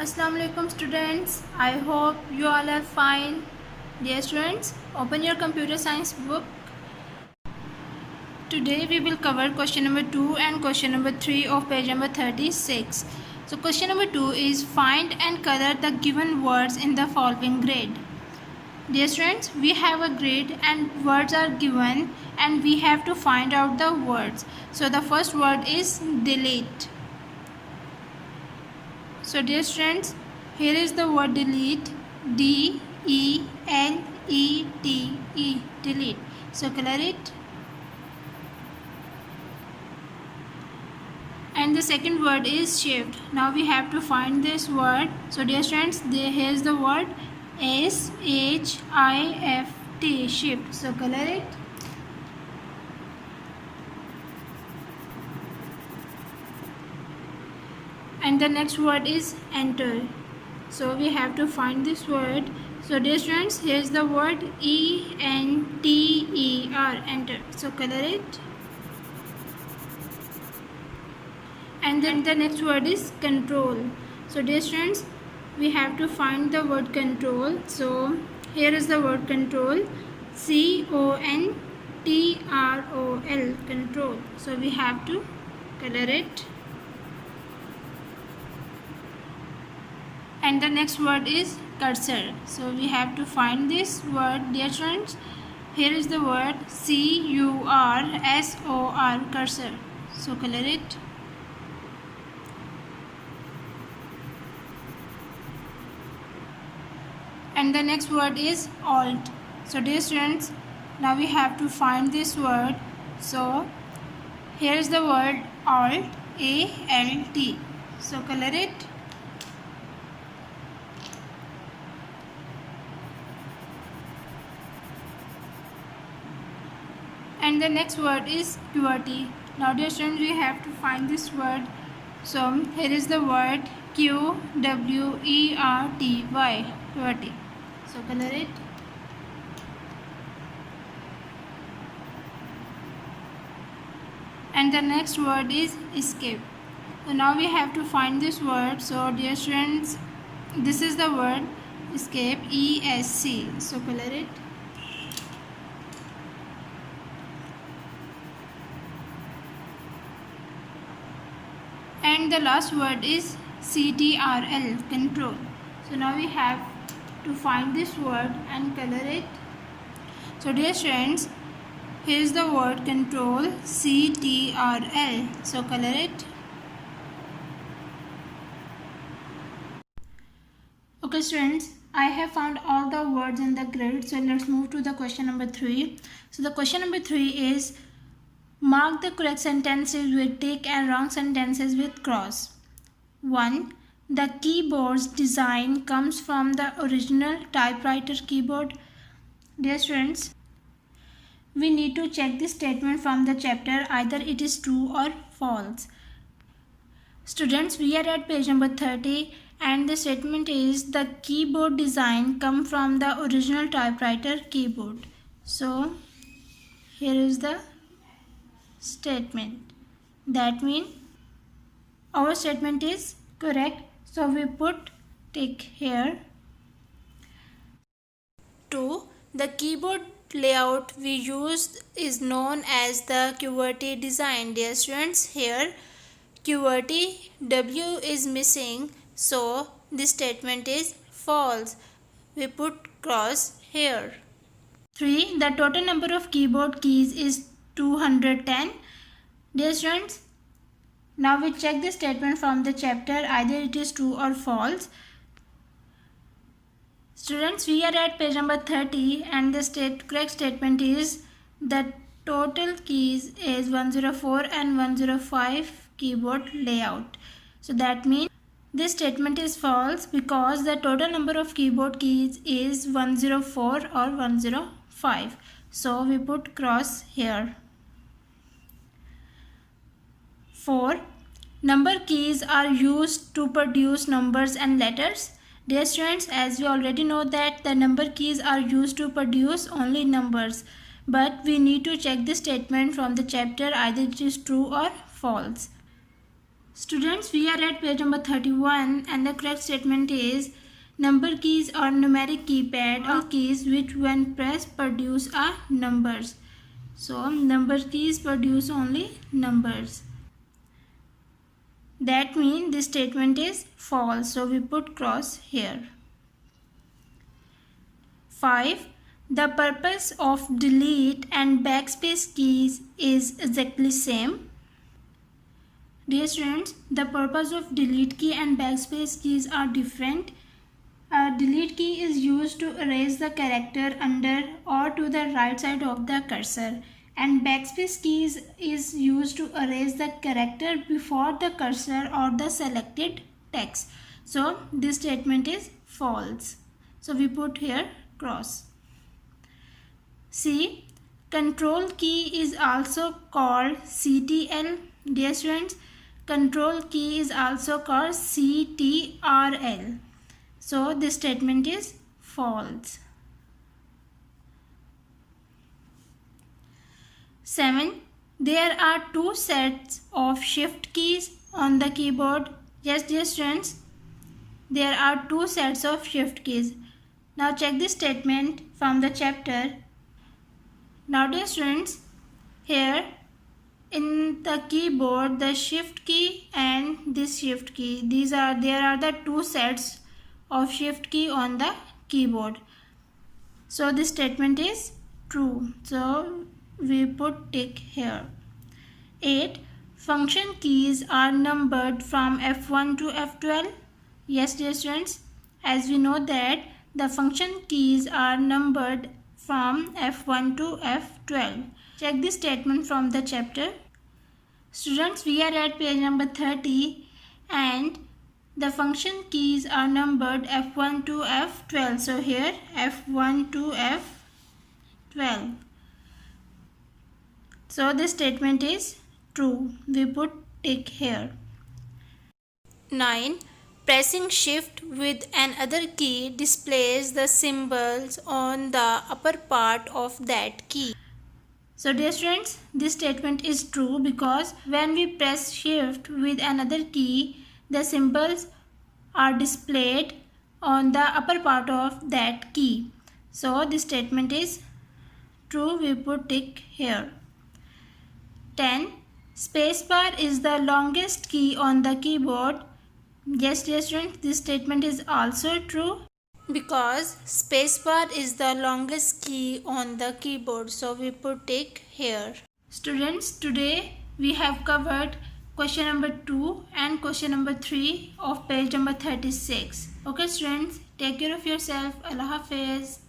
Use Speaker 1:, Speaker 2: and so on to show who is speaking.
Speaker 1: Assalamualaikum students. I hope you all are fine. Dear students, open your computer science book. Today we will cover question number 2 and question number 3 of page number 36. So question number 2 is find and color the given words in the following grid. Dear students, we have a grid and words are given and we have to find out the words. So the first word is delete. So dear students, here is the word delete, D-E-L-E-T-E, delete. So color it. And the second word is shift. Now we have to find this word. So dear students, here is the word S-H-I-F-T, shift. So color it. And the next word is enter. So we have to find this word. So dear students, here is the word E-N-T-E-R, enter. So color it. And then the next word is control. So dear students, we have to find the word control. So here is the word control, C-O-N-T-R-O-L, control. So we have to color it. And the next word is cursor. So we have to find this word, dear students. Here is the word C-U-R-S-O-R, cursor. So color it. And the next word is alt. So dear students, now we have to find this word. So here is the word alt, A-L-T. So color it. And the next word is QWERTY. Now dear students, we have to find this word. So here is the word Q-W-E-R-T-Y, QWERTY. So color it. And the next word is escape. So now we have to find this word. So dear students, this is the word escape, E-S-C. So color it. And the last word is CTRL, control. So now we have to find this word and color it. So dear students, here is the word control, CTRL. So color it. Okay students, I have found all the words in the grid. So let's move to the question number 3. So the question number 3 is mark the correct sentences with tick and wrong sentences with cross. 1. The keyboard's design comes from the original typewriter keyboard. Dear students, we need to check this statement from the chapter, either it is true or false. Students, we are at page number 30 and the statement is the keyboard design comes from the original typewriter keyboard. So here is the statement. That means our statement is correct. So we put tick here. 2. The keyboard layout we used is known as the QWERTY design. Dear students, here QWERTY W is missing, so this statement is false. We put cross here. 3. The total number of keyboard keys is 210. Dear students, now we check the statement from the chapter, either it is true or false. Students, we are at page number 30 and the correct statement is the total keys is 104 and 105 keyboard layout. So that means this statement is false because the total number of keyboard keys is 104 or 105. So we put cross here. 4. Number keys are used to produce numbers and letters. Dear students, as we already know that the number keys are used to produce only numbers, but we need to check this statement from the chapter, either it is true or false. Students, we are at page number 31 and the correct statement is number keys or numeric keypad or keys which when pressed produce are numbers. So number keys produce only numbers. That means this statement is false. So we put cross here. 5. The purpose of delete and backspace keys is exactly same. Dear students, the purpose of delete key and backspace keys are different. Delete key is used to erase the character under or to the right side of the cursor, and backspace keys is used to erase the character before the cursor or the selected text. So this statement is false. So we put here cross. C. Control key is also called CTL. Dear students, control key is also called CTRL. So this statement is false. 7. There are two sets of shift keys on the keyboard. Yes, dear students, there are two sets of shift keys. Now check this statement from the chapter. Now dear students, here in the keyboard, the shift key and this shift key, there are the two sets of shift key on the keyboard. So this statement is true. So we put tick here. 8. Function keys are numbered from F1 to F12. Yes, dear students, as we know that the function keys are numbered from F1 to F12. Check this statement from the chapter. Students, we are at page number 30 and the function keys are numbered F1 to F12. So here F1 to F12. So this statement is true. We put tick here. 9. Pressing shift with another key displays the symbols on the upper part of that key. So dear students, this statement is true because when we press shift with another key, the symbols are displayed on the upper part of that key. So this statement is true. We put tick here. 10. Spacebar is the longest key on the keyboard. Yes, dear students, this statement is also true because spacebar is the longest key on the keyboard. So we put tick here. Students, today we have covered question number 2 and question number 3 of page number 36. Okay students, take care of yourself. Allah Hafiz.